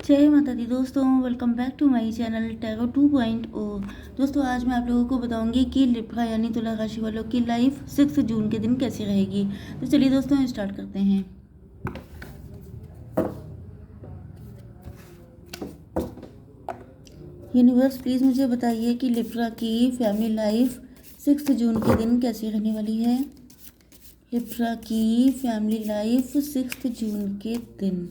जय माता दी दोस्तों, welcome back to my channel tarot 2.0। दोस्तों आज मैं आप लोगों को बताऊंगी कि लिब्रा यानी तुला राशि वालों की लाइफ 6 जून के दिन कैसी रहेगी। तो चलिए दोस्तों स्टार्ट करते हैं। यूनिवर्स प्लीज़ मुझे बताइए कि लिब्रा की फैमिली लाइफ 6 जून के दिन कैसी रहने वाली है। लिब्रा की फैमिली लाइफ 6 जून के दिन।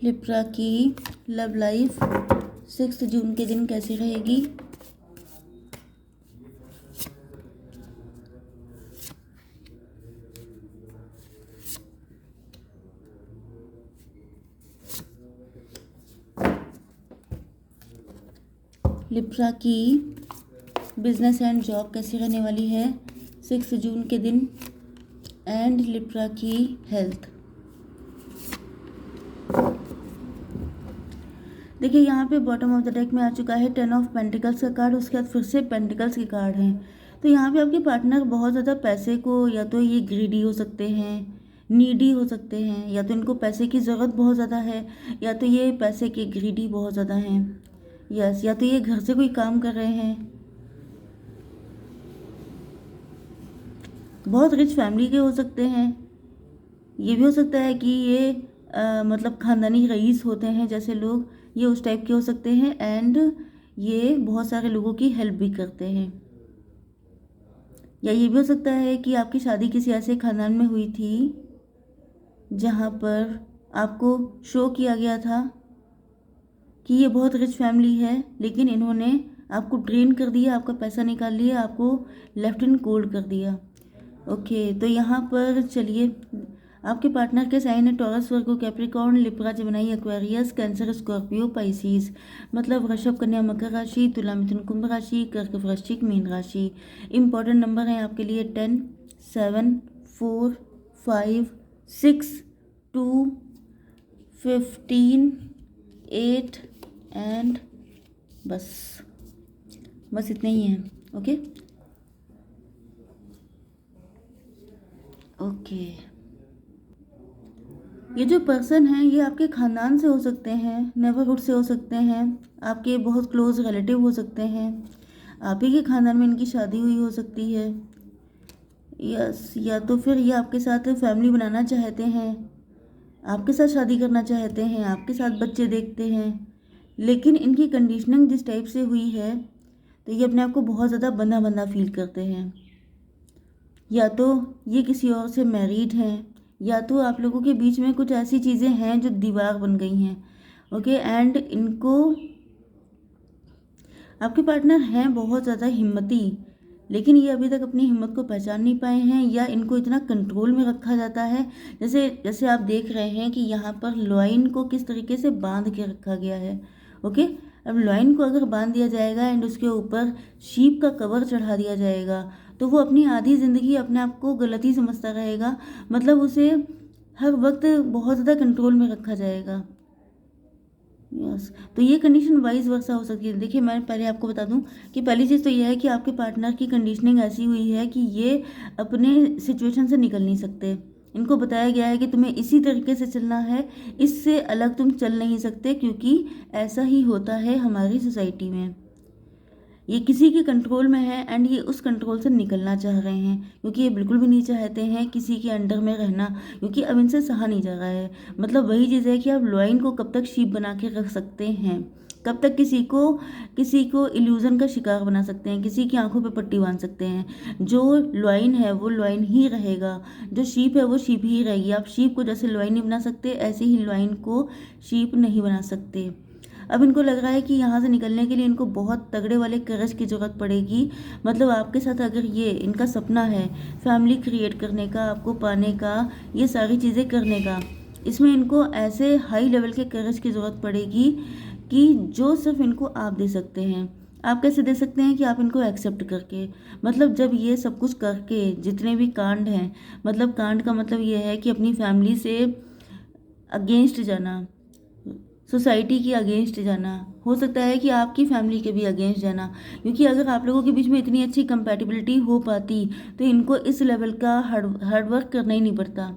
लिब्रा की लव लाइफ 6 जून के दिन कैसी रहेगी। लिब्रा की बिजनेस एंड जॉब कैसी रहने वाली है 6 जून के दिन। एंड लिब्रा की हेल्थ। देखिए यहाँ पे बॉटम ऑफ द डेक में आ चुका है 10 ऑफ पेंटिकल्स का कार्ड, उसके बाद फिर से पेंटिकल्स के कार्ड हैं। तो यहाँ पे आपके पार्टनर बहुत ज़्यादा पैसे को, या तो ये ग्रीडी हो सकते हैं, नीडी हो सकते हैं, या तो इनको पैसे की ज़रूरत बहुत ज़्यादा है, या तो ये पैसे के ग्रीडी बहुत ज़्यादा हैं। यस, या तो ये घर से कोई काम कर रहे हैं, बहुत रिच फैमिली के हो सकते हैं। ये भी हो सकता है कि ये मतलब ख़ानदानी रईस होते हैं जैसे लोग, ये उस टाइप के हो सकते हैं। एंड ये बहुत सारे लोगों की हेल्प भी करते हैं। या ये भी हो सकता है कि आपकी शादी किसी ऐसे ख़ानदान में हुई थी जहाँ पर आपको शो किया गया था कि ये बहुत रिच फैमिली है, लेकिन इन्होंने आपको ड्रेन कर दिया, आपका पैसा निकाल लिया, आपको लेफ्ट इन कोल्ड कर दिया। ओके, तो यहाँ पर चलिए, आपके पार्टनर के साइन है Taurus, Virgo, Capricorn, Libra, Gemini, Aquarius, Cancer, Scorpio, Pisces. मतलब वृषभ, कन्या, मकर राशि, तुला, मिथुन, कुंभ राशि, कर्क, वृश्चिक, मीन राशि। इंपॉर्टेंट नंबर है आपके लिए 10, 7, 4, 5, 6, 2, 15, 8 एंड बस इतने ही हैं। ओके, ये जो पर्सन है ये आपके ख़ानदान से हो सकते हैं, नेबरहुड से हो सकते हैं, आपके बहुत क्लोज रिलेटिव हो सकते हैं, आप ही के ख़ानदान में इनकी शादी हुई हो सकती है। यस, या तो फिर ये आपके साथ फैमिली बनाना चाहते हैं, आपके साथ शादी करना चाहते हैं, आपके साथ बच्चे देखते हैं। लेकिन इनकी कंडीशनिंग जिस टाइप से हुई है तो ये अपने आप को बहुत ज़्यादा बंधा बंधा फील करते हैं। या तो ये किसी और से मैरिड हैं, या तो आप लोगों के बीच में कुछ ऐसी चीज़ें हैं जो दीवार बन गई हैं। ओके, एंड इनको, आपके पार्टनर हैं बहुत ज़्यादा हिम्मती, लेकिन ये अभी तक अपनी हिम्मत को पहचान नहीं पाए हैं, या इनको इतना कंट्रोल में रखा जाता है। जैसे आप देख रहे हैं कि यहाँ पर लॉइन को किस तरीके से बांध के रखा गया है। ओके, अब लॉइन को अगर बांध दिया जाएगा एंड उसके ऊपर शीप का कवर चढ़ा दिया जाएगा तो वो अपनी आधी ज़िंदगी अपने आप को गलत ही समझता रहेगा। मतलब उसे हर वक्त बहुत ज़्यादा कंट्रोल में रखा जाएगा। यस, तो ये कंडीशन वाइज वर्सा हो सकती है। देखिए, मैं पहले आपको बता दूं कि पहली चीज़ तो यह है कि आपके पार्टनर की कंडीशनिंग ऐसी हुई है कि ये अपने सिचुएशन से निकल नहीं सकते। इनको बताया गया है कि तुम्हें इसी तरीके से चलना है, इससे अलग तुम चल नहीं सकते, क्योंकि ऐसा ही होता है हमारी सोसाइटी में। ये किसी के कंट्रोल में है एंड ये उस कंट्रोल से निकलना चाह रहे हैं, क्योंकि ये बिल्कुल भी नहीं चाहते हैं किसी के अंडर में रहना, क्योंकि अब इनसे सहा नहीं जा रहा है। मतलब वही चीज़ है कि आप लॉइन को कब तक शीप बना के रख सकते हैं, कब तक किसी को इल्यूज़न का शिकार बना सकते हैं, किसी की आंखों पे पट्टी बांध सकते हैं। जो लॉइन है वो लॉइन ही रहेगा, जो शीप है वो शीप ही रहेगी। आप शीप को जैसे लॉइन नहीं बना सकते, ऐसे ही लॉइन को शीप नहीं बना सकते। अब इनको लग रहा है कि यहाँ से निकलने के लिए इनको बहुत तगड़े वाले करेज की ज़रूरत पड़ेगी। मतलब आपके साथ अगर ये इनका सपना है फैमिली क्रिएट करने का, आपको पाने का, ये सारी चीज़ें करने का, इसमें इनको ऐसे हाई लेवल के करेज की ज़रूरत पड़ेगी कि जो सिर्फ इनको आप दे सकते हैं। आप कैसे दे सकते हैं कि आप इनको एक्सेप्ट करके, मतलब जब ये सब कुछ करके, जितने भी कांड हैं, मतलब कांड का मतलब ये है कि अपनी फैमिली से अगेंस्ट जाना, सोसाइटी की अगेंस्ट जाना, हो सकता है कि आपकी फैमिली के भी अगेंस्ट जाना, क्योंकि अगर आप लोगों के बीच में इतनी अच्छी कंपैटिबिलिटी हो पाती तो इनको इस लेवल का हार्ड वर्क करना ही नहीं पड़ता।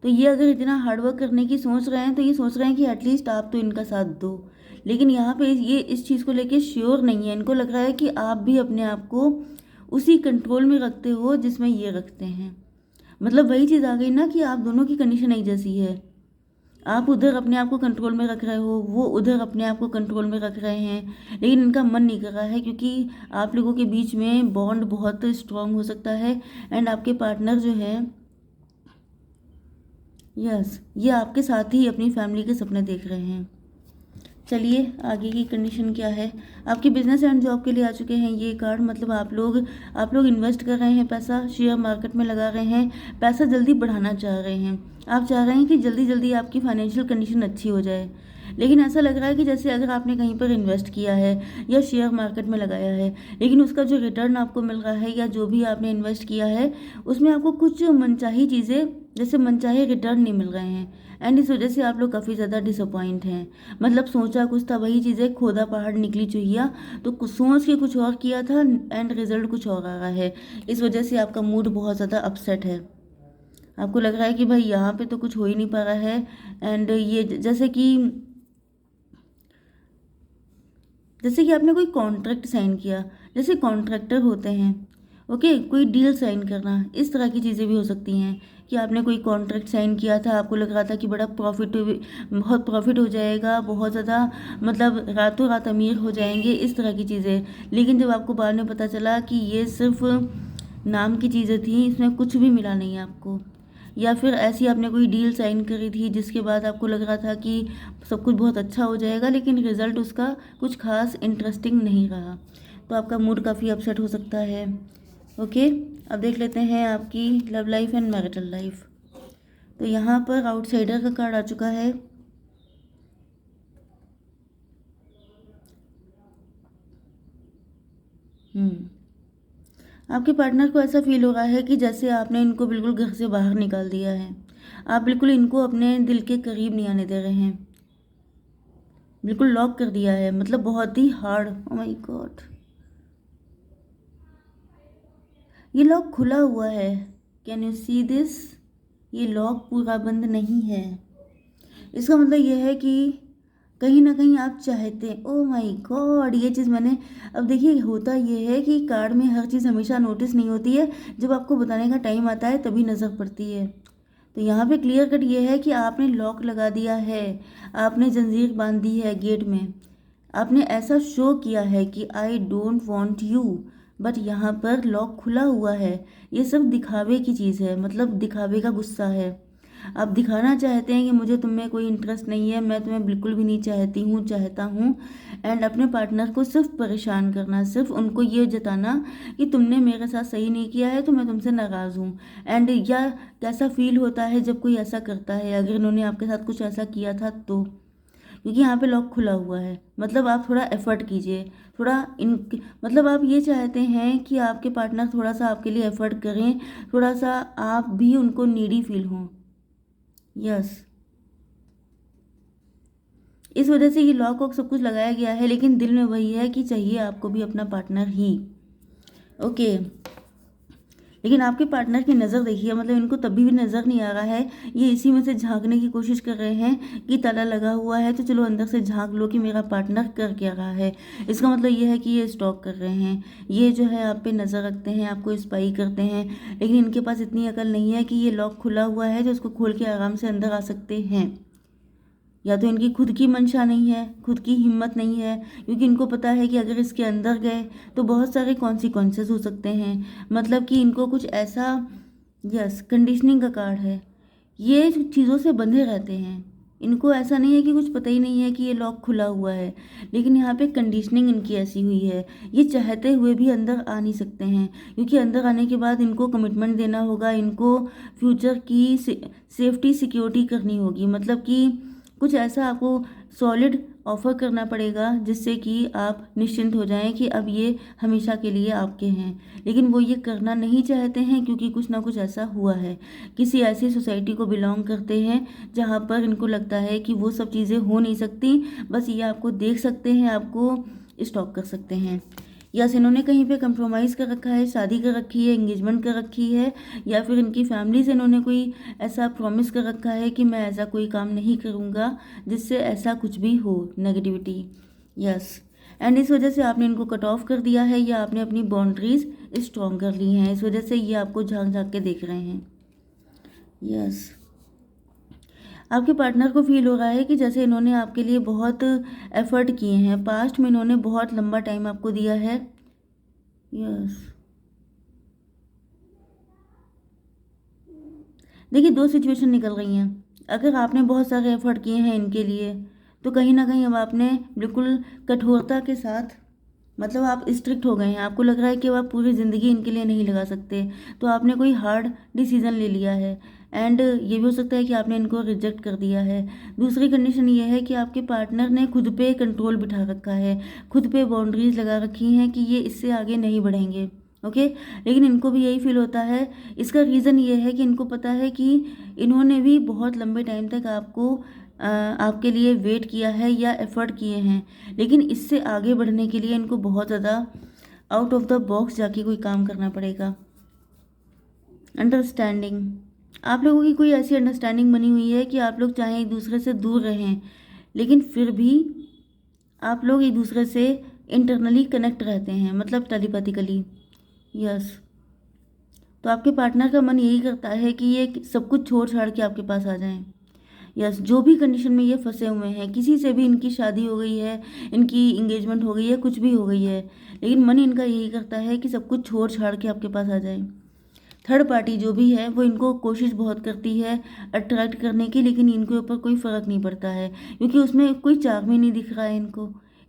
तो ये अगर इतना हार्डवर्क करने की सोच रहे हैं तो ये सोच रहे हैं कि एटलीस्ट आप तो इनका साथ दो, लेकिन यहाँ पे ये इस चीज़ को लेके श्योर नहीं है। इनको लग रहा है कि आप भी अपने आप को उसी कंट्रोल में रखते हो जिसमें ये रखते हैं। मतलब वही चीज़ आ गई ना कि आप दोनों की कंडीशन एक जैसी है। आप उधर अपने आप को कंट्रोल में रख रहे हो, वो उधर अपने आप को कंट्रोल में रख रहे हैं, लेकिन इनका मन नहीं कर रहा है क्योंकि आप लोगों के बीच में बॉन्ड बहुत स्ट्रांग हो सकता है। एंड आपके पार्टनर जो है, यस, ये आपके साथ ही अपनी फैमिली के सपने देख रहे हैं। चलिए आगे की कंडीशन क्या है। आपके बिजनेस एंड जॉब के लिए आ चुके हैं ये कार्ड। मतलब आप लोग इन्वेस्ट कर रहे हैं, पैसा शेयर मार्केट में लगा रहे हैं, पैसा जल्दी बढ़ाना चाह रहे हैं। आप चाह रहे हैं कि जल्दी जल्दी आपकी फाइनेंशियल कंडीशन अच्छी हो जाए, लेकिन ऐसा लग रहा है कि जैसे अगर आपने कहीं पर इन्वेस्ट किया है या शेयर मार्केट में लगाया है, लेकिन उसका जो रिटर्न आपको मिल रहा है या जो भी आपने इन्वेस्ट किया है उसमें आपको कुछ मनचाही चीज़ें, जैसे मनचाहे रिटर्न नहीं मिल रहे हैं। एंड इस वजह से आप लोग काफ़ी ज़्यादा डिसअपॉइंट हैं। मतलब सोचा कुछ था, वही चीज़ें खोदा पहाड़ निकली चुहिया। तो कुछ सोच के कुछ और किया था एंड रिजल्ट कुछ और आ रहा है। इस वजह से आपका मूड बहुत ज़्यादा अपसेट है। आपको लग रहा है कि भाई यहाँ पे तो कुछ हो ही नहीं पा रहा है। एंड ये जैसे कि आपने कोई कॉन्ट्रैक्ट साइन किया, जैसे कॉन्ट्रैक्टर होते हैं, ओके, कोई डील साइन करना, इस तरह की चीज़ें भी हो सकती हैं कि आपने कोई कॉन्ट्रैक्ट साइन किया था, आपको लग रहा था कि बहुत प्रॉफिट हो जाएगा, बहुत ज़्यादा, मतलब रातों रात अमीर हो जाएंगे, इस तरह की चीज़ें। लेकिन जब आपको बाद में पता चला कि ये सिर्फ नाम की चीज़ें थी, इसमें कुछ भी मिला नहीं आपको। या फिर ऐसी आपने कोई डील साइन करी थी जिसके बाद आपको लग रहा था कि सब कुछ बहुत अच्छा हो जाएगा, लेकिन रिज़ल्ट उसका कुछ खास इंटरेस्टिंग नहीं रहा, तो आपका मूड काफ़ी अपसेट हो सकता है। ओके, अब देख लेते हैं आपकी love life and marital life. तो यहाँ पर आउटसाइडर का कार्ड आ चुका है। आपके पार्टनर को ऐसा फील हो रहा है कि जैसे आपने इनको बिल्कुल घर से बाहर निकाल दिया है। आप बिल्कुल इनको अपने दिल के करीब नहीं आने दे रहे हैं, बिल्कुल लॉक कर दिया है, मतलब बहुत ही हार्ड। ओह माय गॉड, ये लॉक खुला हुआ है। Can you see this? ये लॉक पूरा बंद नहीं है। इसका मतलब यह है कि कहीं ना कहीं आप चाहते हैं। ओह माय गॉड, ये चीज़ मैंने, अब देखिए होता ये है कि कार्ड में हर चीज़ हमेशा नोटिस नहीं होती है, जब आपको बताने का टाइम आता है तभी नज़र पड़ती है। तो यहाँ पे क्लियर कट ये है कि आपने लॉक लगा दिया है, आपने जंजीर बांध दी है गेट में, आपने ऐसा शो किया है कि I don't want you, but यहाँ पर लॉक खुला हुआ है। ये सब दिखावे की चीज़ है, मतलब दिखावे का गुस्सा है। आप दिखाना चाहते हैं कि मुझे तुम में कोई इंटरेस्ट नहीं है, मैं तुम्हें बिल्कुल भी नहीं चाहता हूँ। एंड अपने पार्टनर को सिर्फ परेशान करना, सिर्फ उनको ये जताना कि तुमने मेरे साथ सही नहीं किया है तो मैं तुमसे नाराज़ हूँ। एंड या कैसा फील होता है जब कोई ऐसा करता है, अगर इन्होंने आपके साथ कुछ ऐसा किया था तो, क्योंकि यहाँ पे लॉक खुला हुआ है। मतलब आप थोड़ा एफर्ट कीजिए, थोड़ा इन, मतलब आप ये चाहते हैं कि आपके पार्टनर थोड़ा सा आपके लिए एफर्ट करें, थोड़ा सा आप भी उनको नीडी फील हों। यस, इस वजह से ये लॉक वॉक सब कुछ लगाया गया है, लेकिन दिल में वही है कि चाहिए आपको भी अपना पार्टनर ही। ओके, लेकिन आपके पार्टनर की नज़र देखिए, मतलब इनको तभी भी नज़र नहीं आ रहा है। ये इसी में से झांकने की कोशिश कर रहे हैं कि ताला लगा हुआ है तो चलो अंदर से झांक लो कि मेरा पार्टनर कर क्या रहा है। इसका मतलब ये है कि ये स्टॉक कर रहे हैं, ये जो है आप पे नज़र रखते हैं, आपको स्पाई करते हैं, लेकिन इनके पास इतनी अकल नहीं है कि ये लॉक खुला हुआ है जो उसको खोल के आराम से अंदर आ सकते हैं। या तो इनकी खुद की मंशा नहीं है, खुद की हिम्मत नहीं है, क्योंकि इनको पता है कि अगर इसके अंदर गए तो बहुत सारे कॉन्सिक्वेंसेस हो सकते हैं। मतलब कि इनको कुछ ऐसा, यस, कंडीशनिंग का कार्ड है, ये चीज़ों से बंधे रहते हैं। इनको ऐसा नहीं है कि कुछ पता ही नहीं है कि ये लॉक खुला हुआ है, लेकिन यहाँ पे कंडीशनिंग इनकी ऐसी हुई है, ये चाहते हुए भी अंदर आ नहीं सकते हैं, क्योंकि अंदर आने के बाद इनको कमिटमेंट देना होगा, इनको फ्यूचर की सेफ्टी सिक्योरिटी करनी होगी। मतलब कि कुछ ऐसा आपको सॉलिड ऑफर करना पड़ेगा जिससे कि आप निश्चिंत हो जाएं कि अब ये हमेशा के लिए आपके हैं। लेकिन वो ये करना नहीं चाहते हैं क्योंकि कुछ ना कुछ ऐसा हुआ है, किसी ऐसी सोसाइटी को बिलोंग करते हैं जहाँ पर इनको लगता है कि वो सब चीज़ें हो नहीं सकती, बस ये आपको देख सकते हैं, आपको स्टॉक कर सकते हैं। या से इन्होंने कहीं पे कंप्रोमाइज़ कर रखा है, शादी कर रखी है, एंगेजमेंट कर रखी है, या फिर इनकी फैमिली से इन्होंने कोई ऐसा प्रॉमिस कर रखा है कि मैं ऐसा कोई काम नहीं करूँगा जिससे ऐसा कुछ भी हो, नेगेटिविटी। यस, एंड इस वजह से आपने इनको कट ऑफ कर दिया है या आपने अपनी बाउंड्रीज स्ट्रॉन्ग कर ली हैं, इस वजह से ये आपको झांक झांक के देख रहे हैं। यस, आपके पार्टनर को फील हो रहा है कि जैसे इन्होंने आपके लिए बहुत एफर्ट किए हैं, पास्ट में इन्होंने बहुत लंबा टाइम आपको दिया है। यस, देखिए 2 सिचुएशन निकल रही हैं। अगर आपने बहुत सारे एफर्ट किए हैं इनके लिए, तो कहीं ना कहीं अब आपने बिल्कुल कठोरता के साथ, मतलब आप स्ट्रिक्ट हो गए हैं, आपको लग रहा है कि अब आप पूरी ज़िंदगी इनके लिए नहीं लगा सकते, तो आपने कोई हार्ड डिसीज़न ले लिया है। एंड ये भी हो सकता है कि आपने इनको रिजेक्ट कर दिया है। दूसरी कंडीशन ये है कि आपके पार्टनर ने खुद पे कंट्रोल बिठा रखा है, खुद पे बाउंड्रीज लगा रखी हैं कि ये इससे आगे नहीं बढ़ेंगे। ओके, लेकिन इनको भी यही फील होता है। इसका रीज़न ये है कि इनको पता है कि इन्होंने भी बहुत लंबे टाइम तक आपके लिए वेट किया है या एफ़र्ट किए हैं, लेकिन इससे आगे बढ़ने के लिए इनको बहुत ज़्यादा आउट ऑफ द बॉक्स जाके कोई काम करना पड़ेगा। अंडरस्टैंडिंग, आप लोगों की कोई ऐसी अंडरस्टैंडिंग बनी हुई है कि आप लोग चाहे एक दूसरे से दूर रहें, लेकिन फिर भी आप लोग एक दूसरे से इंटरनली कनेक्ट रहते हैं, मतलब टेलीपैथिकली। यस, तो आपके पार्टनर का मन यही करता है कि ये सब कुछ छोड़ छाड़ के आपके पास आ जाएं। यस, जो भी कंडीशन में ये फंसे हुए हैं, किसी से भी इनकी शादी हो गई है, इनकी इंगेजमेंट हो गई है, कुछ भी हो गई है, लेकिन मन इनका यही करता है कि सब कुछ छोड़ छाड़ के आपके पास आ जाए। थर्ड पार्टी जो भी है वो इनको कोशिश बहुत करती है अट्रैक्ट करने की, लेकिन इनके ऊपर कोई फ़र्क नहीं पड़ता है, क्योंकि उसमें कोई चार्म ही नहीं दिख रहा है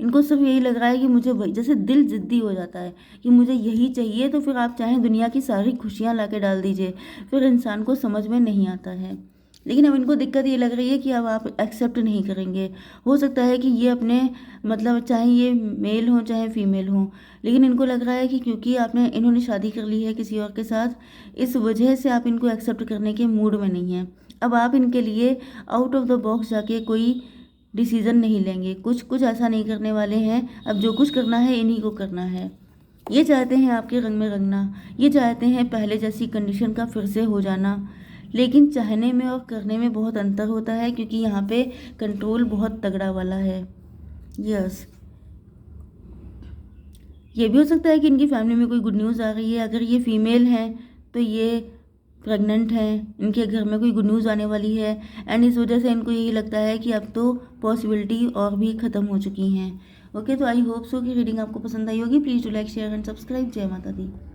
इनको सिर्फ यही लग रहा है कि मुझे वही, जैसे दिल ज़िद्दी हो जाता है कि मुझे यही चाहिए, तो फिर आप चाहें दुनिया की सारी खुशियाँ ला के डाल दीजिए, फिर इंसान को समझ में नहीं आता है। लेकिन अब इनको दिक्कत ये लग रही है कि अब आप एक्सेप्ट नहीं करेंगे। हो सकता है कि ये अपने, मतलब चाहे ये मेल हो चाहे फीमेल हो, लेकिन इनको लग रहा है कि क्योंकि इन्होंने शादी कर ली है किसी और के साथ, इस वजह से आप इनको एक्सेप्ट करने के मूड में नहीं हैं। अब आप इनके लिए आउट ऑफ द बॉक्स जाके कोई डिसीज़न नहीं लेंगे, कुछ ऐसा नहीं करने वाले हैं। अब जो कुछ करना है इन्हीं को करना है। ये चाहते हैं आपके रंग में रंगना, ये चाहते हैं पहले जैसी कंडीशन का फिर से हो जाना, लेकिन चाहने में और करने में बहुत अंतर होता है, क्योंकि यहाँ पे कंट्रोल बहुत तगड़ा वाला है। यस, ये भी हो सकता है कि इनकी फैमिली में कोई गुड न्यूज़ आ रही है। अगर ये फीमेल हैं तो ये प्रेग्नेंट हैं, इनके घर में कोई गुड न्यूज़ आने वाली है, एंड इस वजह से इनको यही लगता है कि अब तो पॉसिबिलिटी और भी ख़त्म हो चुकी हैं। ओके, तो आई होप सो कि रीडिंग आपको पसंद आई होगी। Please do like share and subscribe. जय माता दी।